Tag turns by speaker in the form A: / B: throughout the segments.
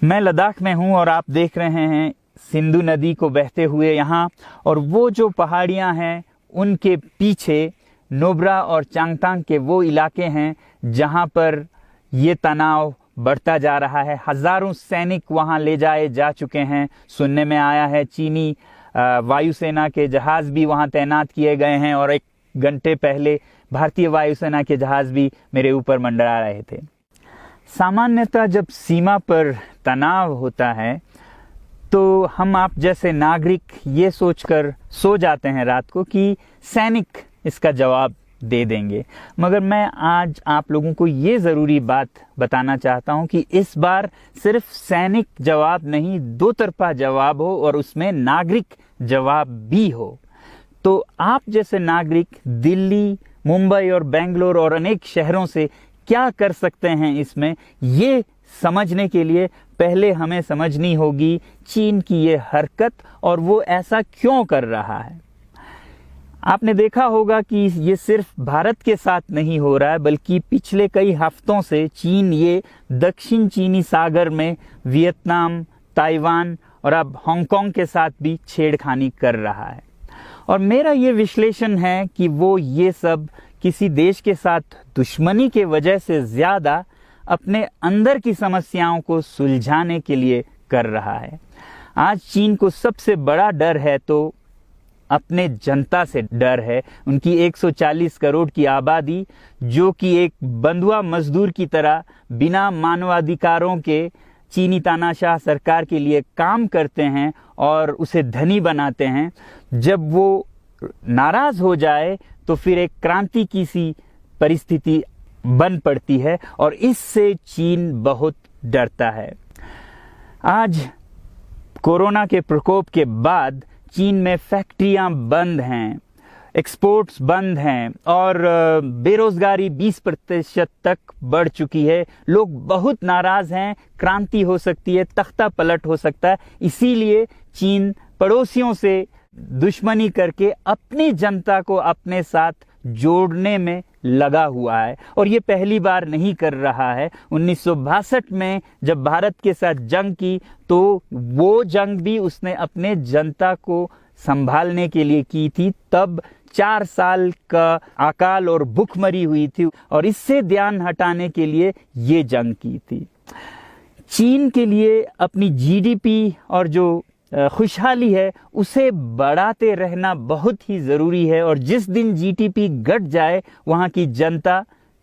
A: मैं लद्दाख में हूँ और आप देख रहे हैं सिंधु नदी को बहते हुए यहाँ, और वो जो पहाड़ियाँ हैं उनके पीछे नुब्रा और चांगतांग के वो इलाके हैं जहाँ पर ये तनाव बढ़ता जा रहा है। हज़ारों सैनिक वहाँ ले जाए जा चुके हैं। सुनने में आया है चीनी वायुसेना के जहाज़ भी वहाँ तैनात किए गए हैं, और 1 घंटे पहले भारतीय वायुसेना के जहाज़ भी मेरे ऊपर मंडरा रहे थे। सामान्यतः जब सीमा पर तनाव होता है तो हम आप जैसे नागरिक ये सोचकर सो जाते हैं रात को कि सैनिक इसका जवाब दे देंगे, मगर मैं आज आप लोगों को ये ज़रूरी बात बताना चाहता हूँ कि इस बार सिर्फ सैनिक जवाब नहीं, दो तरफा जवाब हो और उसमें नागरिक जवाब भी हो। तो आप जैसे नागरिक दिल्ली, मुंबई और बेंगलोर और अनेक शहरों से क्या कर सकते हैं इसमें, ये समझने के लिए पहले हमें समझनी होगी चीन की ये हरकत और वो ऐसा क्यों कर रहा है। आपने देखा होगा कि ये सिर्फ भारत के साथ नहीं हो रहा है, बल्कि पिछले कई हफ्तों से चीन ये दक्षिण चीनी सागर में वियतनाम, ताइवान और अब हांगकांग के साथ भी छेड़खानी कर रहा है। और मेरा ये विश्लेषण है कि वो ये सब किसी देश के साथ दुश्मनी के वजह से ज़्यादा अपने अंदर की समस्याओं को सुलझाने के लिए कर रहा है। आज चीन को सबसे बड़ा डर है तो अपने जनता से डर है। उनकी 140 करोड़ की आबादी, जो कि एक बंधुआ मजदूर की तरह बिना मानवाधिकारों के चीनी तानाशाह सरकार के लिए काम करते हैं और उसे धनी बनाते हैं, जब वो नाराज हो जाए तो फिर एक क्रांति की सी परिस्थिति बन पड़ती है, और इससे चीन बहुत डरता है। आज कोरोना के प्रकोप के बाद चीन में फैक्ट्रियां बंद हैं, एक्सपोर्ट्स बंद हैं और बेरोजगारी 20% तक बढ़ चुकी है। लोग बहुत नाराज हैं, क्रांति हो सकती है, तख्ता पलट हो सकता है। इसीलिए चीन पड़ोसियों से दुश्मनी करके अपनी जनता को अपने साथ जोड़ने में लगा हुआ है, और ये पहली बार नहीं कर रहा है। 1962 में जब भारत के साथ जंग की तो वो जंग भी उसने अपने जनता को संभालने के लिए की थी। तब 4 साल का अकाल और भूखमरी हुई थी, और इससे ध्यान हटाने के लिए ये जंग की थी। चीन के लिए अपनी जीडीपी और जो खुशहाली है उसे बढ़ाते रहना बहुत ही ज़रूरी है, और जिस दिन जीडीपी घट जाए वहाँ की जनता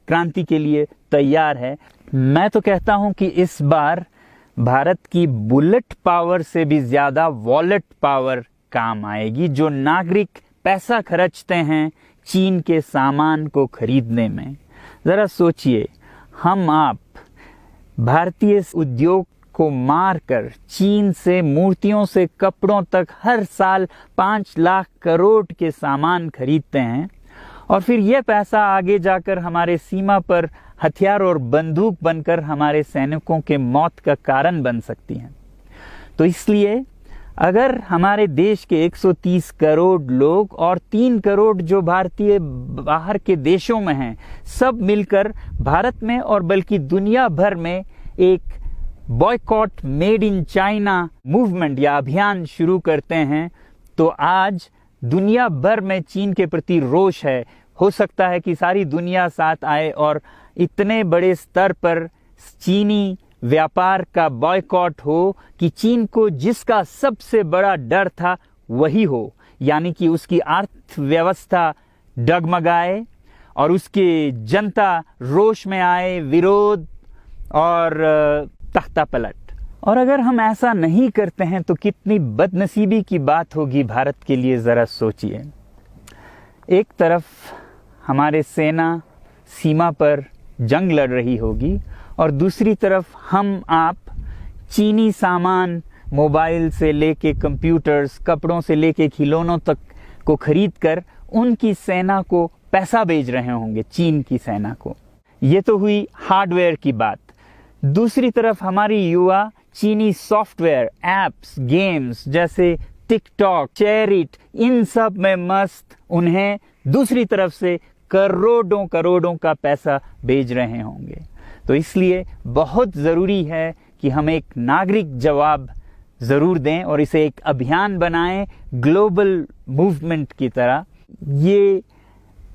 A: क्रांति के लिए तैयार है। मैं तो कहता हूँ कि इस बार भारत की बुलेट पावर से भी ज़्यादा वॉलेट पावर काम आएगी। जो नागरिक पैसा खर्चते हैं चीन के सामान को खरीदने में, ज़रा सोचिए, हम आप भारतीय उद्योग को मारकर चीन से मूर्तियों से कपड़ों तक हर साल 5 लाख करोड़ के सामान खरीदते हैं, और फिर यह पैसा आगे जाकर हमारे सीमा पर हथियार और बंदूक बनकर हमारे सैनिकों के मौत का कारण बन सकती हैं। तो इसलिए अगर हमारे देश के 130 करोड़ लोग और 3 करोड़ जो भारतीय बाहर के देशों में हैं, सब मिलकर भारत में और बल्कि दुनिया भर में एक boycott made in China movement या अभियान शुरू करते हैं, तो आज दुनिया भर में चीन के प्रति रोष है। हो सकता है कि सारी दुनिया साथ आए और इतने बड़े स्तर पर चीनी व्यापार का बॉयकॉट हो कि चीन को जिसका सबसे बड़ा डर था वही हो, यानी कि उसकी अर्थव्यवस्था डगमगाए और उसकी जनता रोष में आए, विरोध और तख्ता पलट। और अगर हम ऐसा नहीं करते हैं तो कितनी बदनसीबी की बात होगी भारत के लिए, ज़रा सोचिए। एक तरफ हमारे सेना सीमा पर जंग लड़ रही होगी और दूसरी तरफ हम आप चीनी सामान, मोबाइल से लेके कंप्यूटर्स, कपड़ों से लेके खिलौनों तक को खरीद कर उनकी सेना को पैसा भेज रहे होंगे, चीन की सेना को। ये तो हुई हार्डवेयर की बात। दूसरी तरफ हमारी युवा चीनी सॉफ्टवेयर, एप्स, गेम्स जैसे टिकटॉक, शेयरिट, इन सब में मस्त, उन्हें दूसरी तरफ से करोड़ों का पैसा भेज रहे होंगे। तो इसलिए बहुत ज़रूरी है कि हम एक नागरिक जवाब ज़रूर दें और इसे एक अभियान बनाएं, ग्लोबल मूवमेंट की तरह। ये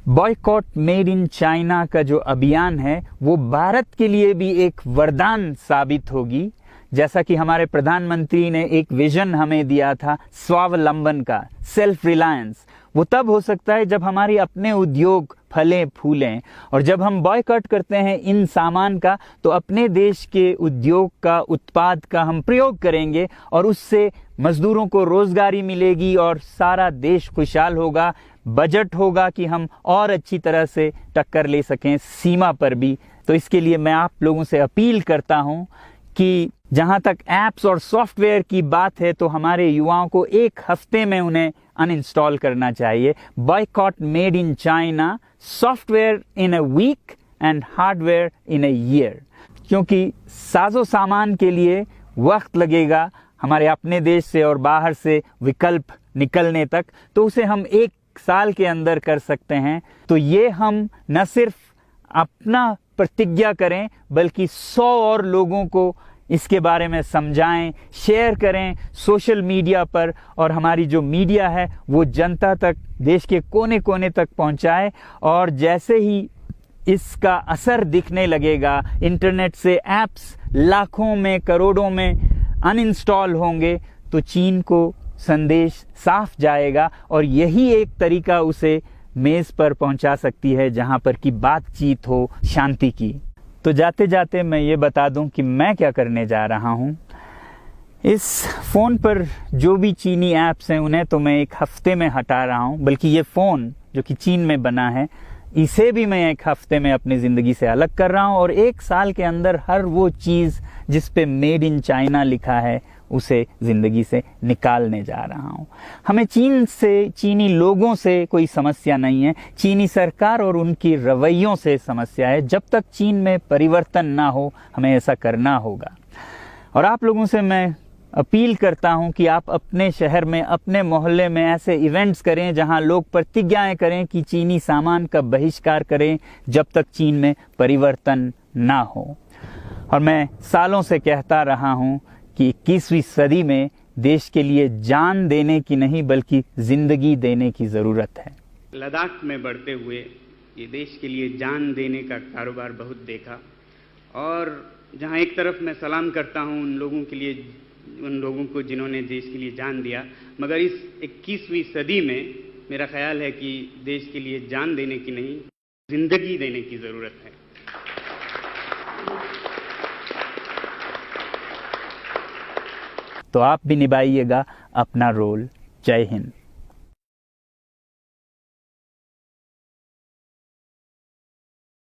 A: बॉयकॉट मेड इन चाइना का जो अभियान है वो भारत के लिए भी एक वरदान साबित होगी। जैसा कि हमारे प्रधानमंत्री ने एक विजन हमें दिया था स्वावलंबन का, सेल्फ रिलायंस, वो तब हो सकता है जब हमारी अपने उद्योग फलें फूलें। और जब हम बॉयकॉट करते हैं इन सामान का, तो अपने देश के उद्योग का, उत्पाद का हम प्रयोग करेंगे और उससे मजदूरों को रोजगारी मिलेगी और सारा देश खुशहाल होगा। बजट होगा कि हम और अच्छी तरह से टक्कर ले सकें सीमा पर भी। तो इसके लिए मैं आप लोगों से अपील करता हूं कि जहां तक ऐप्स और सॉफ्टवेयर की बात है, तो हमारे युवाओं को एक हफ्ते में उन्हें अनइंस्टॉल करना चाहिए। Boycott made in China, software in a week and hardware in a year. क्योंकि साजो सामान के लिए वक्त लगेगा हमारे अपने देश से और बाहर से विकल्प निकलने तक, तो उसे हम 1 साल के अंदर कर सकते हैं। तो ये हम न सिर्फ अपना प्रतिज्ञा करें, बल्कि 100 और लोगों को इसके बारे में समझाएं, शेयर करें सोशल मीडिया पर, और हमारी जो मीडिया है वो जनता तक, देश के कोने कोने तक पहुंचाए। और जैसे ही इसका असर दिखने लगेगा, इंटरनेट से ऐप्स लाखों में, करोड़ों में अनइंस्टॉल होंगे, तो चीन को संदेश साफ जाएगा और यही एक तरीका उसे मेज पर पहुंचा सकती है जहां पर की बातचीत हो शांति की। तो जाते जाते मैं ये बता दूं कि मैं क्या करने जा रहा हूं। इस फ़ोन पर जो भी चीनी ऐप्स हैं उन्हें तो मैं 1 हफ्ते में हटा रहा हूं, बल्कि ये फ़ोन जो कि चीन में बना है, इसे भी मैं 1 हफ्ते में अपनी ज़िंदगी से अलग कर रहा हूं। और 1 साल के अंदर हर वो चीज़ जिस पे मेड इन चाइना लिखा है उसे ज़िंदगी से निकालने जा रहा हूं। हमें चीन से, चीनी लोगों से कोई समस्या नहीं है, चीनी सरकार और उनकी रवैयों से समस्या है। जब तक चीन में परिवर्तन ना हो, हमें ऐसा करना होगा। और आप लोगों से मैं अपील करता हूं कि आप अपने शहर में, अपने मोहल्ले में ऐसे इवेंट्स करें जहां लोग प्रतिज्ञाएं करें कि चीनी सामान का बहिष्कार करें जब तक चीन में परिवर्तन ना हो। और मैं सालों से कहता रहा हूं कि 21वीं सदी में देश के लिए जान देने की नहीं, बल्कि जिंदगी देने की ज़रूरत है।
B: लद्दाख में बढ़ते हुए ये देश के लिए जान देने का कारोबार बहुत देखा, और जहां एक तरफ मैं सलाम करता हूं उन लोगों के लिए, उन लोगों को जिन्होंने देश के लिए जान दिया, मगर इस 21वीं सदी में मेरा ख्याल है कि देश के लिए जान देने की नहीं, जिंदगी देने की ज़रूरत है।
A: तो आप भी निभाइएगा अपना रोल। जय हिंद।